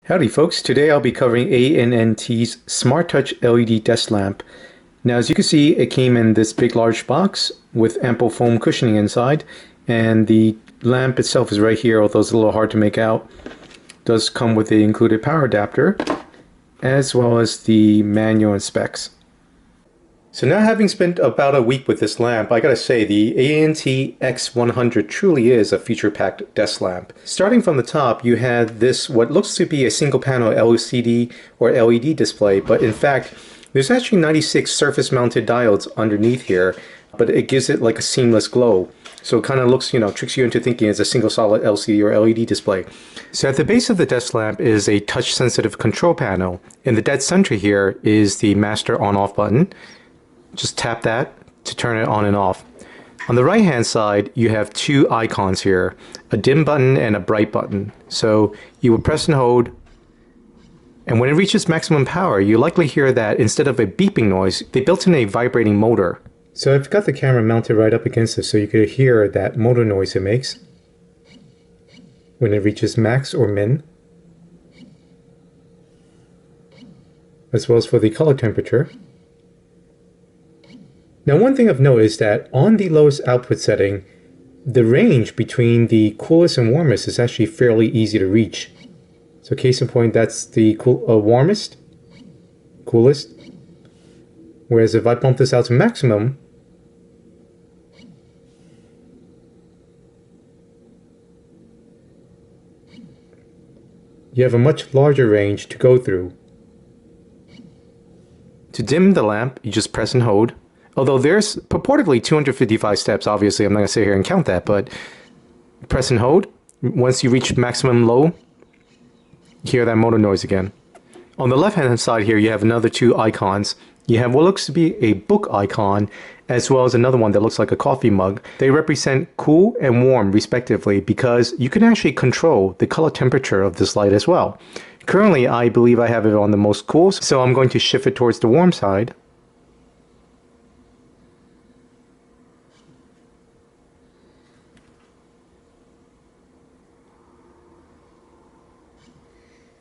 Howdy folks, today I'll be covering ANNT's Smart Touch LED desk lamp. Now as you can see, it came in this big large box with ample foam cushioning inside, and the lamp itself is right here, although it's a little hard to make out. It does come with the included power adapter as well as the manual and specs. So now, having spent about a week with this lamp, I gotta say the ANNT X100 truly is a feature-packed desk lamp. Starting from the top, you had this what looks to be a single panel LCD or LED display, but in fact there's actually 96 surface mounted diodes underneath here, but it gives it like a seamless glow. So it kind of looks, tricks you into thinking it's a single solid LCD or LED display. So at the base of the desk lamp is a touch sensitive control panel. In the dead center here is the master on-off button. Just tap that to turn it on and off. On the right hand side you have two icons here, a dim button and a bright button. So you will press and hold, and when it reaches maximum power you likely hear that instead of a beeping noise they built in a vibrating motor. So I've got the camera mounted right up against it so you could hear that motor noise it makes when it reaches max or min, as well as for the color temperature. Now one thing of note is that on the lowest output setting, the range between the coolest and warmest is actually fairly easy to reach. So case in point, that's the warmest, coolest. Whereas if I bump this out to maximum, you have a much larger range to go through. To dim the lamp, you just press and hold. Although there's purportedly 255 steps, obviously I'm not going to sit here and count that, but press and hold. Once you reach maximum low, hear that motor noise again. On the left hand side here you have another two icons. You have what looks to be a book icon, as well as another one that looks like a coffee mug. They represent cool and warm respectively because you can actually control the color temperature of this light as well. Currently I believe I have it on the most cool, so I'm going to shift it towards the warm side.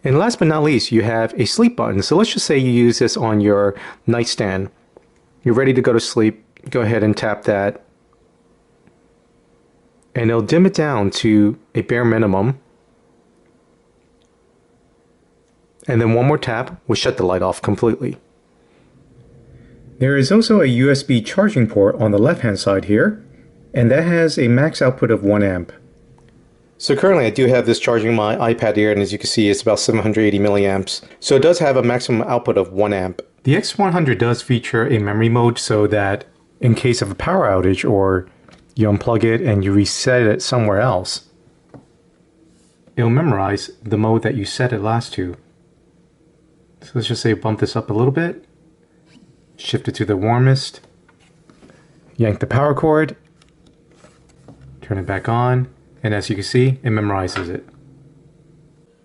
And last but not least, you have a sleep button. So let's just say you use this on your nightstand. You're ready to go to sleep. Go ahead and tap that. And it'll dim it down to a bare minimum. And then one more tap will shut the light off completely. There is also a USB charging port on the left-hand side here, and that has a max output of 1 amp. So currently I do have this charging my iPad here, and as you can see it's about 780 milliamps. So it does have a maximum output of 1 amp. The X100 does feature a memory mode so that in case of a power outage or you unplug it and you reset it somewhere else, it'll memorize the mode that you set it last to. So let's just say bump this up a little bit, shift it to the warmest, yank the power cord, turn it back on, and as you can see, it memorizes it.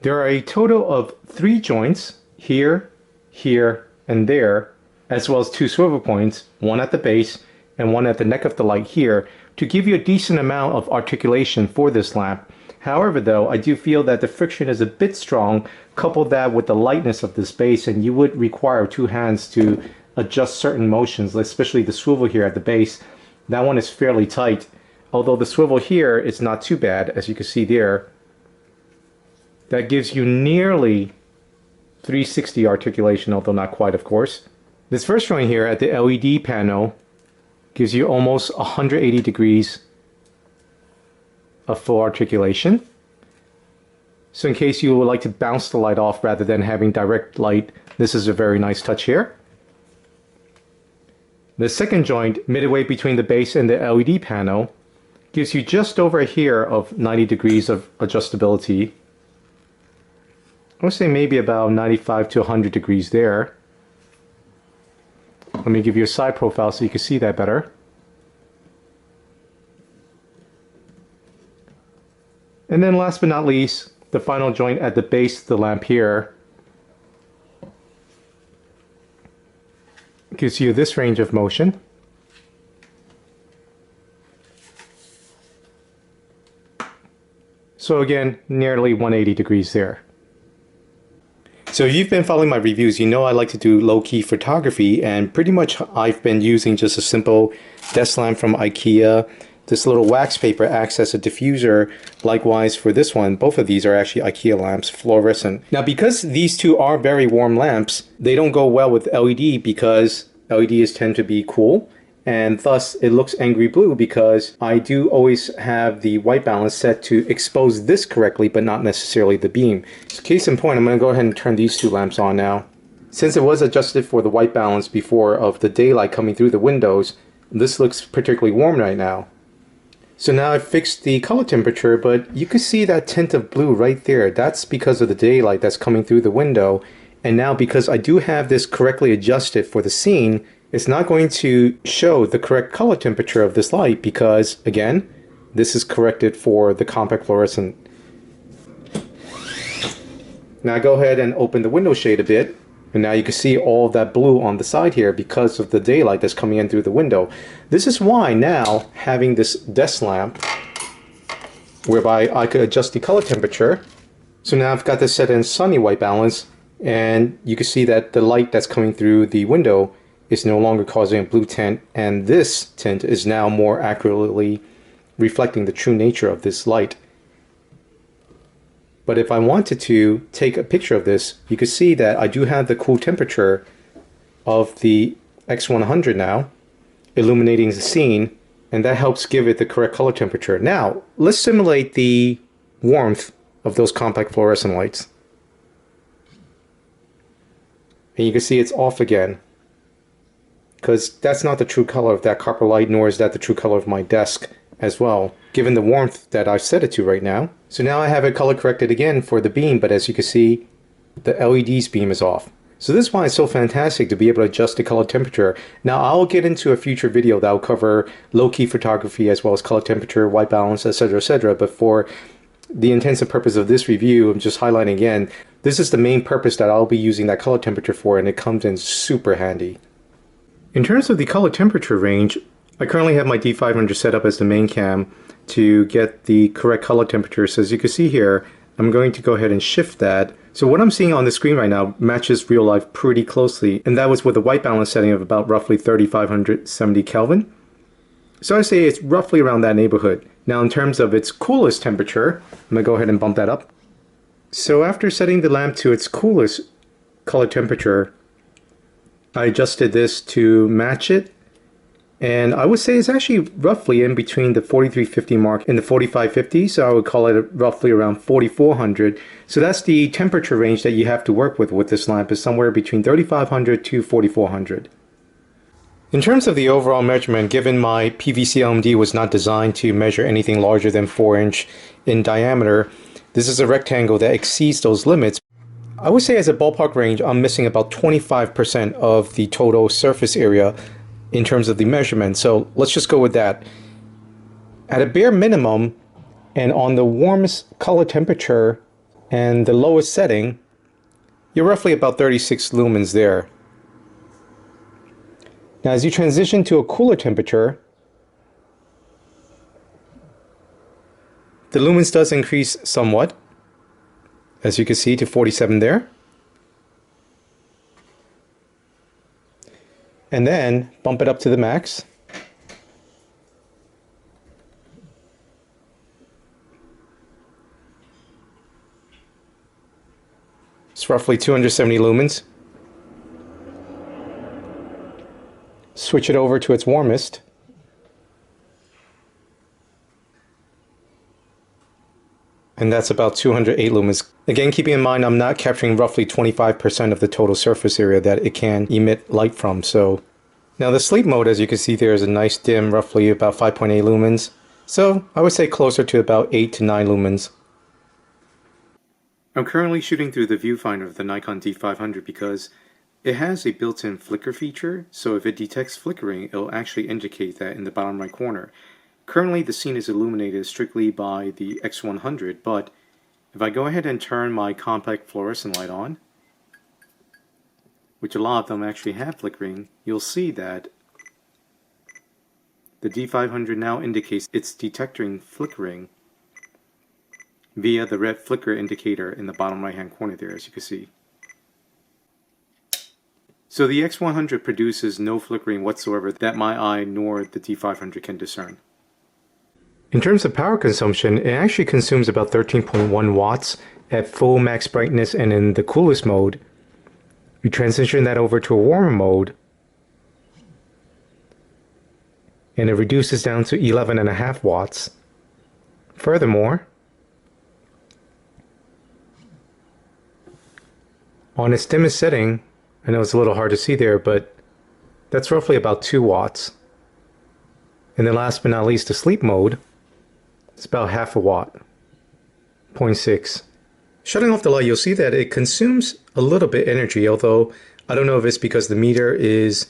There are a total of 3 joints, here, here, and there, as well as 2 swivel points, one at the base and one at the neck of the light here, to give you a decent amount of articulation for this lamp. However though, I do feel that the friction is a bit strong, couple that with the lightness of this base, and you would require 2 hands to adjust certain motions, especially the swivel here at the base. That one is fairly tight. Although the swivel here is not too bad, as you can see there. That gives you nearly 360 articulation, although not quite, of course. This first joint here at the LED panel gives you almost 180 degrees of full articulation. So in case you would like to bounce the light off rather than having direct light, this is a very nice touch here. The second joint, midway between the base and the LED panel, gives you just over here of 90 degrees of adjustability. I would say maybe about 95 to 100 degrees there. Let me give you a side profile so you can see that better. And then last but not least, the final joint at the base of the lamp here gives you this range of motion. So again, nearly 180 degrees there. So if you've been following my reviews, you know I like to do low-key photography, and pretty much I've been using just a simple desk lamp from IKEA. This little wax paper acts as a diffuser. Likewise for this one, both of these are actually IKEA lamps, fluorescent. Now because these two are very warm lamps, they don't go well with LED because LEDs tend to be cool. And thus it looks angry blue because I do always have the white balance set to expose this correctly, but not necessarily the beam. So case in point, I'm going to go ahead and turn these two lamps on now. Since it was adjusted for the white balance before of the daylight coming through the windows, this looks particularly warm right now. So now I've fixed the color temperature, but you can see that tint of blue right there. That's because of the daylight that's coming through the window. And now because I do have this correctly adjusted for the scene, it's not going to show the correct color temperature of this light because, again, this is corrected for the compact fluorescent. Now go ahead and open the window shade a bit, and now you can see all of that blue on the side here because of the daylight that's coming in through the window. This is why now, having this desk lamp, whereby I could adjust the color temperature, so now I've got this set in sunny white balance, and you can see that the light that's coming through the window is no longer causing a blue tint, and this tint is now more accurately reflecting the true nature of this light. But if I wanted to take a picture of this, you can see that I do have the cool temperature of the X100 now, illuminating the scene, and that helps give it the correct color temperature. Now, let's simulate the warmth of those compact fluorescent lights. And you can see it's off again, because that's not the true color of that copper light, nor is that the true color of my desk as well, given the warmth that I've set it to right now. So now I have it color corrected again for the beam, but as you can see, the LED's beam is off. So this is why it's so fantastic to be able to adjust the color temperature. Now I'll get into a future video that will cover low-key photography as well as color temperature, white balance, etc., etc. But for the intents and purpose of this review, I'm just highlighting again, this is the main purpose that I'll be using that color temperature for, and it comes in super handy. In terms of the color temperature range, I currently have my D500 set up as the main cam to get the correct color temperature. So as you can see here, I'm going to go ahead and shift that. So what I'm seeing on the screen right now matches real life pretty closely, and that was with a white balance setting of about roughly 3570 Kelvin. So I say it's roughly around that neighborhood. Now in terms of its coolest temperature, I'm going to go ahead and bump that up. So after setting the lamp to its coolest color temperature, I adjusted this to match it, and I would say it's actually roughly in between the 4350 mark and the 4550, so I would call it roughly around 4400. So that's the temperature range that you have to work with this lamp, is somewhere between 3500 to 4400. In terms of the overall measurement, given my PVC LMD was not designed to measure anything larger than 4" in diameter, this is a rectangle that exceeds those limits. I would say as a ballpark range, I'm missing about 25% of the total surface area in terms of the measurement. So let's just go with that. At a bare minimum, and on the warmest color temperature and the lowest setting, you're roughly about 36 lumens there. Now as you transition to a cooler temperature, the lumens does increase somewhat, as you can see, to 47 there. And then bump it up to the max. It's roughly 270 lumens. Switch it over to its warmest. And that's about 208 lumens. Again, keeping in mind I'm not capturing roughly 25% of the total surface area that it can emit light from. So now the sleep mode, as you can see there, is a nice dim, roughly about 5.8 lumens. So I would say closer to about 8 to 9 lumens. I'm currently shooting through the viewfinder of the Nikon D500 because it has a built-in flicker feature, so if it detects flickering, it'll actually indicate that in the bottom right corner. Currently the scene is illuminated strictly by the X100, but if I go ahead and turn my compact fluorescent light on, which a lot of them actually have flickering, you'll see that the D500 now indicates it's detecting flickering via the red flicker indicator in the bottom right hand corner there, as you can see. So the X100 produces no flickering whatsoever that my eye nor the D500 can discern. In terms of power consumption, it actually consumes about 13.1 watts at full max brightness and in the coolest mode. We transition that over to a warmer mode, and it reduces down to 11.5 watts. Furthermore, on its dimmest setting, I know it's a little hard to see there, but that's roughly about 2 watts. And then last but not least, the sleep mode, it's about half a watt, 0.6. Shutting off the light, you'll see that it consumes a little bit energy, although I don't know if it's because the meter is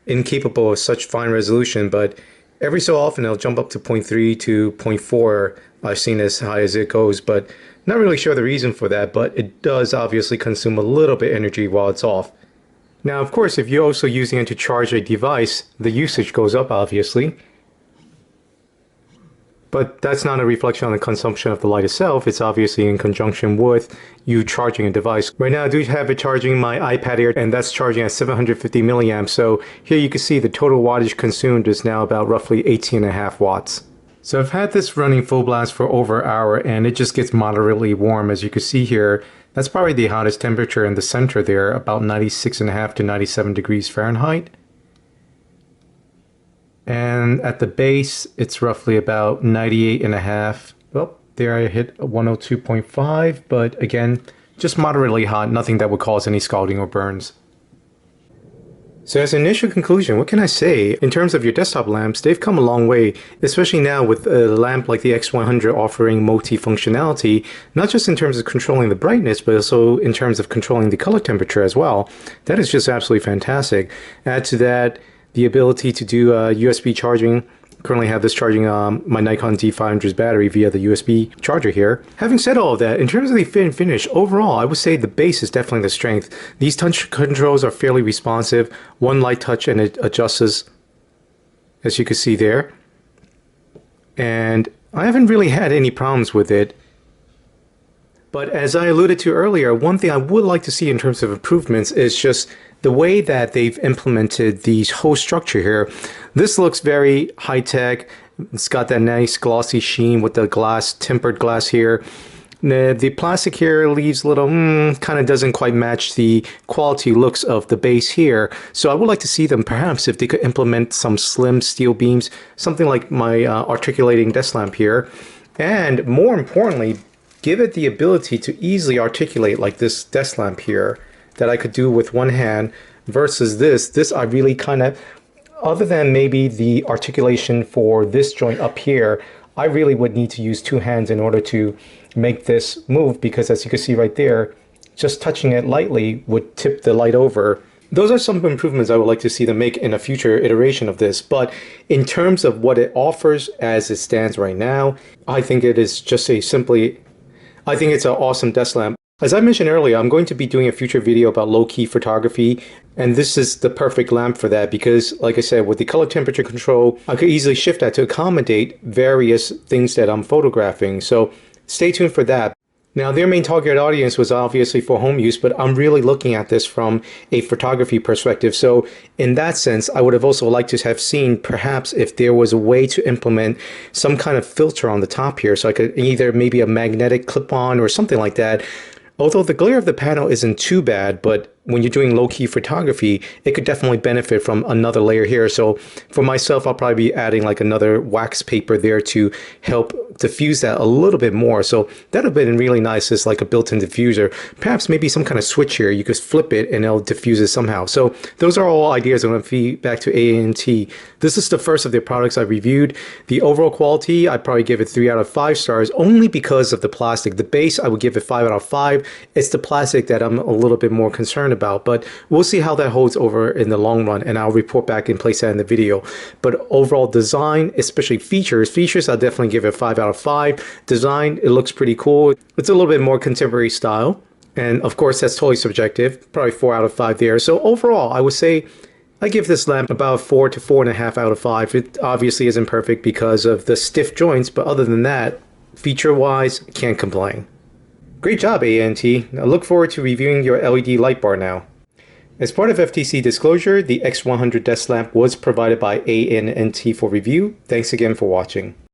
incapable of such fine resolution, but every so often it'll jump up to 0.3 to 0.4. I've seen as high as it goes, but not really sure the reason for that, but it does obviously consume a little bit energy while it's off. Now, of course, if you're also using it to charge a device, the usage goes up, obviously. But that's not a reflection on the consumption of the light itself. It's obviously in conjunction with you charging a device. Right now I do have it charging my iPad Air, and that's charging at 750 milliamps. So here you can see the total wattage consumed is now about roughly 18.5 watts. So I've had this running full blast for over an hour, and it just gets moderately warm. As you can see here, that's probably the hottest temperature in the center there, about 96.5 to 97 degrees Fahrenheit. And at the base, it's roughly about 98.5. Well, there I hit 102.5, but again, just moderately hot, nothing that would cause any scalding or burns. So as an initial conclusion, what can I say? In terms of your desktop lamps, they've come a long way, especially now with a lamp like the X100 offering multi-functionality, not just in terms of controlling the brightness, but also in terms of controlling the color temperature as well. That is just absolutely fantastic. Add to that the ability to do USB charging. Currently have this charging my Nikon D500's battery via the USB charger here. Having said all of that, in terms of the fit and finish, overall I would say the base is definitely the strength. These touch controls are fairly responsive. One light touch and it adjusts, as you can see there. And I haven't really had any problems with it. But as I alluded to earlier, one thing I would like to see in terms of improvements is just the way that they've implemented the whole structure here. This looks very high-tech. It's got that nice glossy sheen with the glass, tempered glass here. The plastic here leaves a little, kind of doesn't quite match the quality looks of the base here. So I would like to see them, perhaps, if they could implement some slim steel beams, something like my articulating desk lamp here. And more importantly, give it the ability to easily articulate like this desk lamp here that I could do with one hand versus this. This I really kind of, other than maybe the articulation for this joint up here, I really would need to use two hands in order to make this move, because as you can see right there, just touching it lightly would tip the light over. Those are some improvements I would like to see them make in a future iteration of this, but in terms of what it offers as it stands right now, I think it is just I think it's an awesome desk lamp. As I mentioned earlier, I'm going to be doing a future video about low-key photography, and this is the perfect lamp for that because, like I said, with the color temperature control, I could easily shift that to accommodate various things that I'm photographing. So stay tuned for that. Now, their main target audience was obviously for home use, but I'm really looking at this from a photography perspective. So in that sense, I would have also liked to have seen perhaps if there was a way to implement some kind of filter on the top here. So I could either maybe a magnetic clip-on or something like that. Although the glare of the panel isn't too bad, but when you're doing low-key photography, it could definitely benefit from another layer here. So for myself, I'll probably be adding like another wax paper there to help diffuse that a little bit more. So that would have been really nice as like a built-in diffuser. Perhaps maybe some kind of switch here. You could flip it and it'll diffuse it somehow. So those are all ideas I'm going to feed back to ANNT. This is the first of their products I reviewed. The overall quality, I'd probably give it 3 out of 5 stars only because of the plastic. The base, I would give it 5 out of 5. It's the plastic that I'm a little bit more concerned about, but we'll see how that holds over in the long run, and I'll report back and place that in the video. But overall design, especially features, I'll definitely give it 5 out of 5. Design, it looks pretty cool. It's a little bit more contemporary style, and of course that's totally subjective, probably 4 out of 5 there. So overall, I would say I give this lamp about 4 to 4.5 out of 5. It obviously isn't perfect because of the stiff joints, but other than that, feature-wise, can't complain. Great job, ANNT. I look forward to reviewing your LED light bar now. As part of FTC disclosure, the X100 desk lamp was provided by ANNT for review. Thanks again for watching.